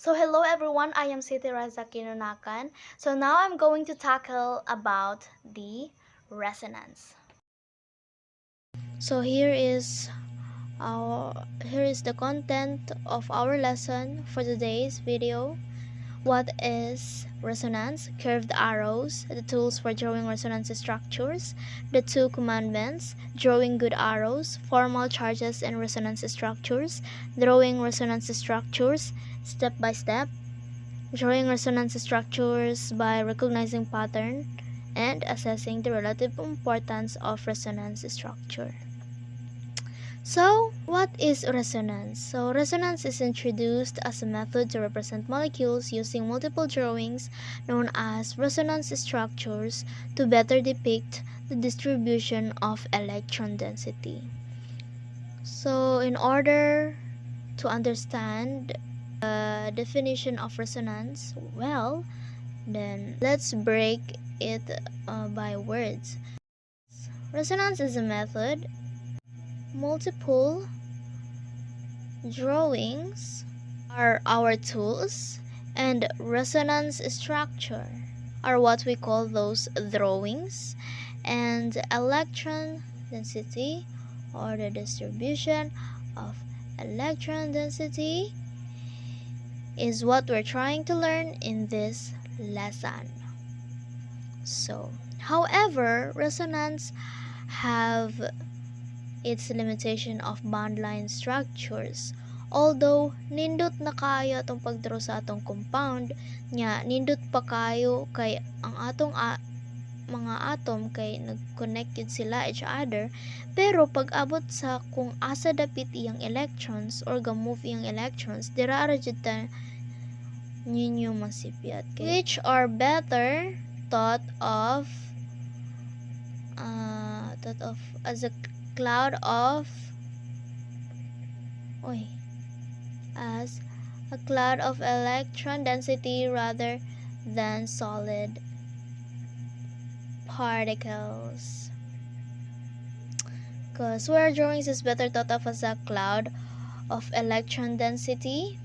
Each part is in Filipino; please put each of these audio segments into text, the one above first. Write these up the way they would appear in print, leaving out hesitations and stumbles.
So hello everyone, I am Sittie Raiza Nonakan. So now I'm going to tackle about the resonance. So here is the content of our lesson for today's video. What is resonance? Curved arrows, the tools for drawing resonance structures, the two commandments, drawing good arrows, formal charges and resonance structures, drawing resonance structures step by step, drawing resonance structures by recognizing pattern and assessing the relative importance of resonance structure. So, what is resonance? So, resonance is introduced as a method to represent molecules using multiple drawings known as resonance structures to better depict the distribution of electron density. So, in order to understand the definition of resonance well, then let's break it by words. Resonance is a method. Multiple drawings are our tools, and resonance structure are what we call those drawings, and electron density or the distribution of electron density is what we're trying to learn in this lesson. So, however, resonance have its limitation of bondline structures. Although nindot na kayo atong pagdraw sa atong compound nya, nindot pa kayo kay ang atong mga atom kay nag-connect yun sila each other, pero pag abot sa kung asa dapit iyang electrons or gamove iyang electrons, dira ra jud ta ninyo masipyat, which are better thought of as a cloud of as a cloud of electron density rather than solid particles. Because where drawings is better thought of as a cloud of electron density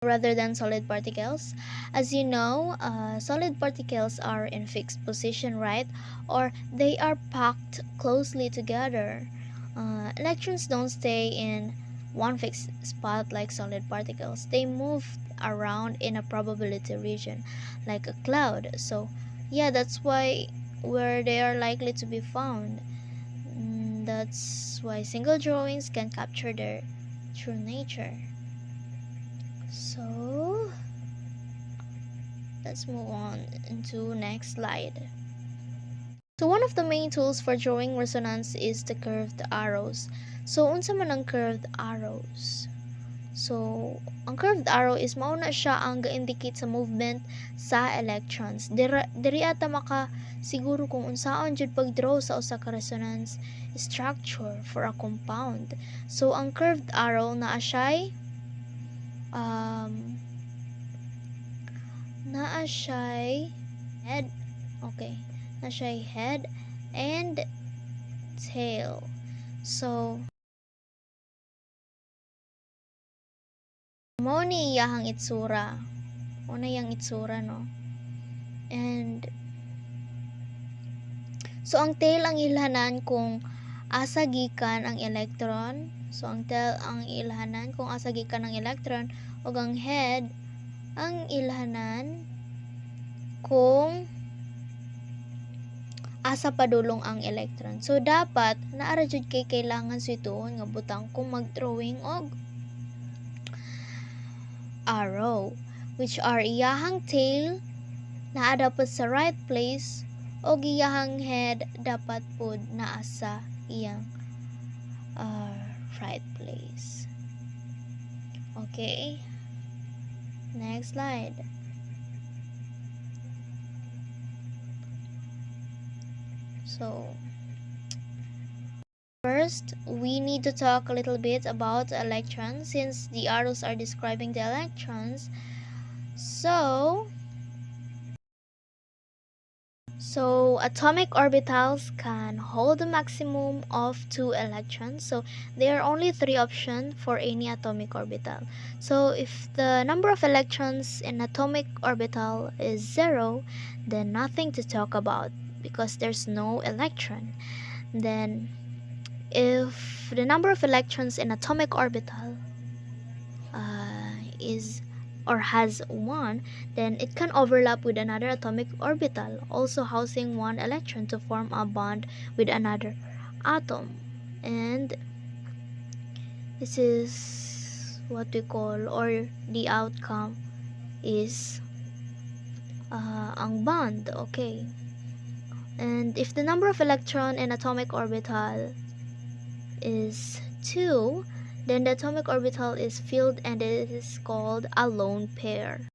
rather than solid particles. As you know, solid particles are in fixed position, right? Or they are packed closely together. Electrons don't stay in one fixed spot like solid particles. They move around in a probability region like a cloud. So yeah, that's why where they are likely to be found. That's why single drawings can capture their true nature. So let's move on into next slide. So one of the main tools for drawing resonance is the curved arrows. So unsa man ang curved arrows? So ang curved arrow is mao na siya ang ga-indicate sa movement sa electrons. Diri ata maka siguro kung unsaon jud pagdraw sa usa ka resonance structure for a compound. So ang curved arrow naa siya'y head. Okay. Na siya'y head and tail. So mao ni iyahang itsura. Mao na yang itsura, no? And so ang tail ang ilhanan kung asa gikan ang electron. So ang tail ang ilhanan kung asa gikan ang electron, ug ang head ang ilhanan kung asa padulong ang electron. So dapat naara jud kay kailangan suituon nga butang kung mag-drawing og arrow, which are iyahang tail naa dapat sa right place og iyahang head dapat pud naa sa iyang right place. Okay, next slide. So first, we need to talk a little bit about electrons since the arrows are describing the electrons. So So atomic orbitals can hold a maximum of 2 electrons. So there are only 3 options for any atomic orbital. So if the number of electrons in atomic orbital is 0, then nothing to talk about because there's no electron. Then if the number of electrons in atomic orbital is or has 1, then it can overlap with another atomic orbital, also housing 1 electron to form a bond with another atom. And this is what we call, or the outcome is ang bond. Okay. And if the number of electron in atomic orbital is 2, then the atomic orbital is filled and it is called a lone pair.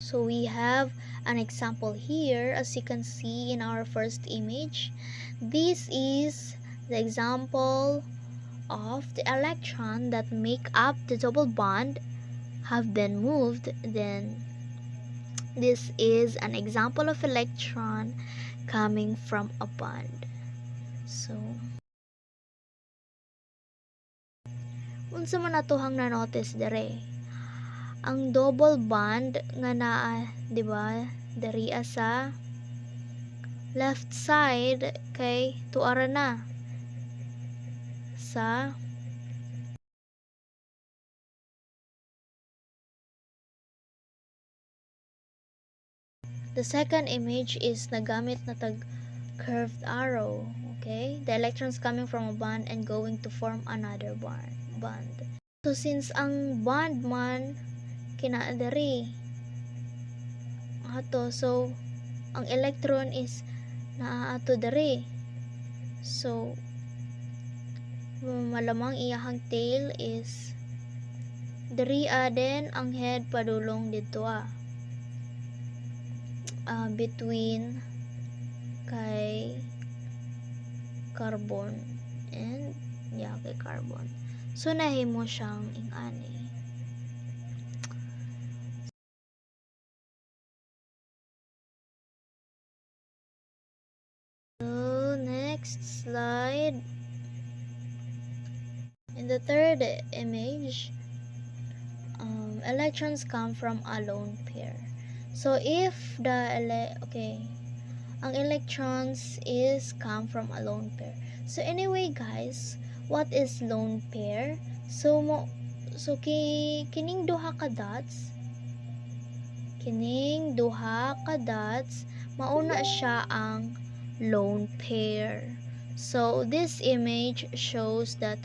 So we have an example here, as you can see in our first image. This is the example of the electron that make up the double bond have been moved. Then this is an example of electron coming from a bond. So unsa man atohang na notice dere, ang double bond nga naa, di ba, diri sa left side kay tuara na sa the second image is nagamit na tag curved arrow. Okay, the electrons coming from a bond and going to form another bond. So since ang bond man kinaadari ato, so ang electron is naaato diri, so malamang iyahang tail is diri din, ang head padulong dito between kay carbon and kay carbon. So nahimo siyang ingani. So next slide. In the third image, electrons come from a lone pair. So if ang electrons is come from a lone pair. So anyway guys, what is lone pair? So kining duha ka dots, mauna siya ang lone pair. So this image shows that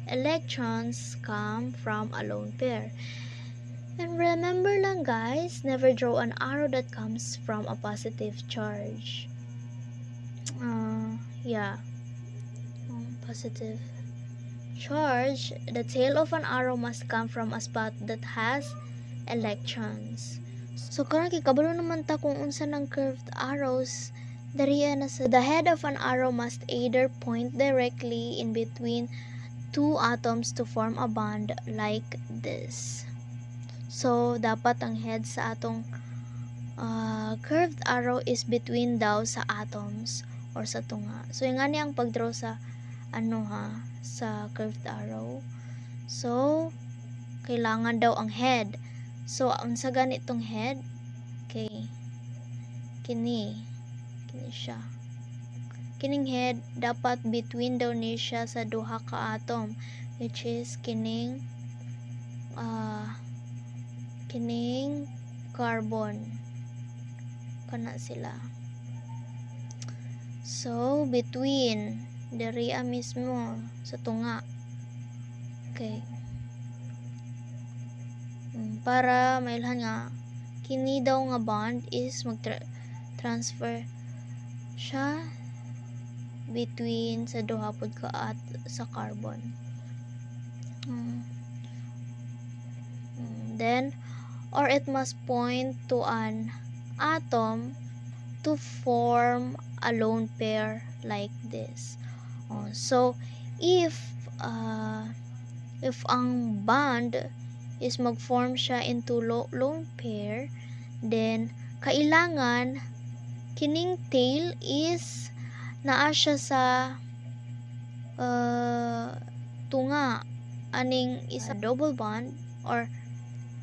electrons come from a lone pair. And remember lang guys, never draw an arrow that comes from a positive charge. Positive charge, the tail of an arrow must come from a spot that has electrons. So karon kay kabalo naman ta kung unsa ng curved arrows dariya na sa the head of an arrow must either point directly in between two atoms to form a bond like this. So dapat ang head sa atong curved arrow is between daw sa atoms or sa tunga. So yung nga ang pagdraw sa sa curved arrow. So kailangan daw ang head. So unsa ganitong head? Okay. Kini siya. Kining head dapat between daw ni siya sa duha ka atom, which is kining carbon. Kana sila. So between diriya mismo sa tunga. Okay. Para mailhan nga kini daw nga bond is mag-transfer siya between sa duha pod ka at sa carbon. Then or it must point to an atom to form a lone pair like this. So if ang bond is mag-form siya into lone pair, Then kailangan kining tail is naa siya sa tunga aning isa double bond or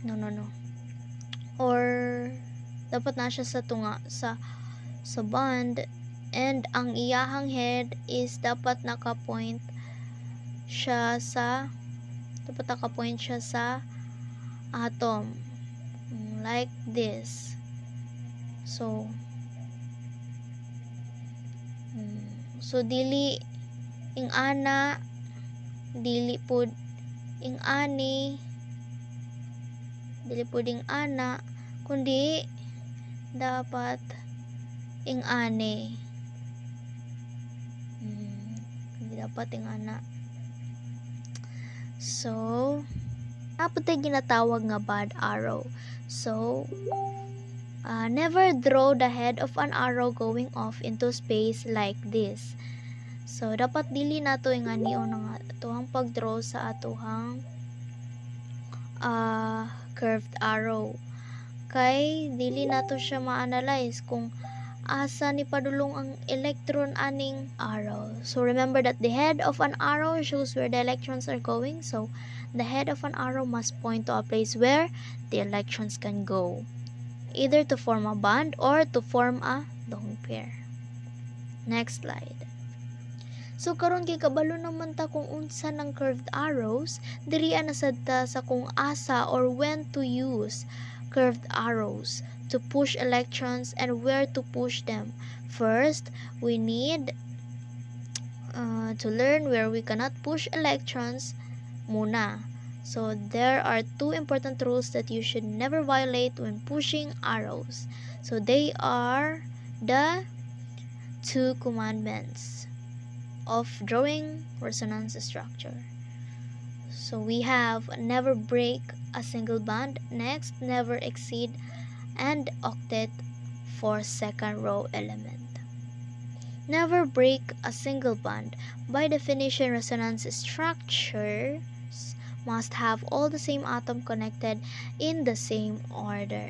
no or dapat na siya sa tunga sa bond, and ang iyahang head is dapat naka-point siya sa atom like this. So dili ing ana, dili pud ing ani, dili pud ing ana, kundi dapat ing ani. Kundi dapat ing ana. So dapat ay ginatawag nga bad arrow. So never draw the head of an arrow going off into space like this. So dapat dili nato ingani o nga atuhang pagdraw sa atuhang curved arrow, kay dili nato siya ma-analyze kung asa ni padulong ang electron aning arrow. So remember that the head of an arrow shows where the electrons are going. So the head of an arrow must point to a place where the electrons can go, either to form a bond or to form a lone pair. Next slide. So karon kay kabalo naman ta kung unsa ng curved arrows, diri na sad ta sa kung asa or when to use curved arrows to push electrons and where to push them. First, we need to learn where we cannot push electrons muna. So there are two important rules that you should never violate when pushing arrows. So they are the two commandments of drawing resonance structure. So we have never break a single bond. Next, never exceed an octet for second row element. Never break a single bond. By definition, resonance structures must have all the same atom connected in the same order.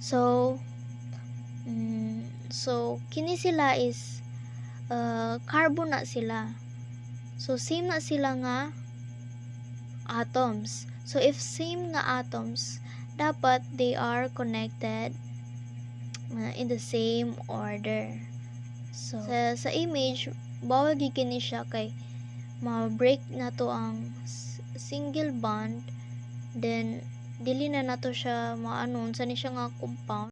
So kini sila is carbon na sila. So same na sila nga atoms. So if same nga atoms, dapat they are connected in the same order. So sa image, bawal gikini siya kay ma-break na to ang single bond, then dili na nato siya maano unsa ni siya nga compound.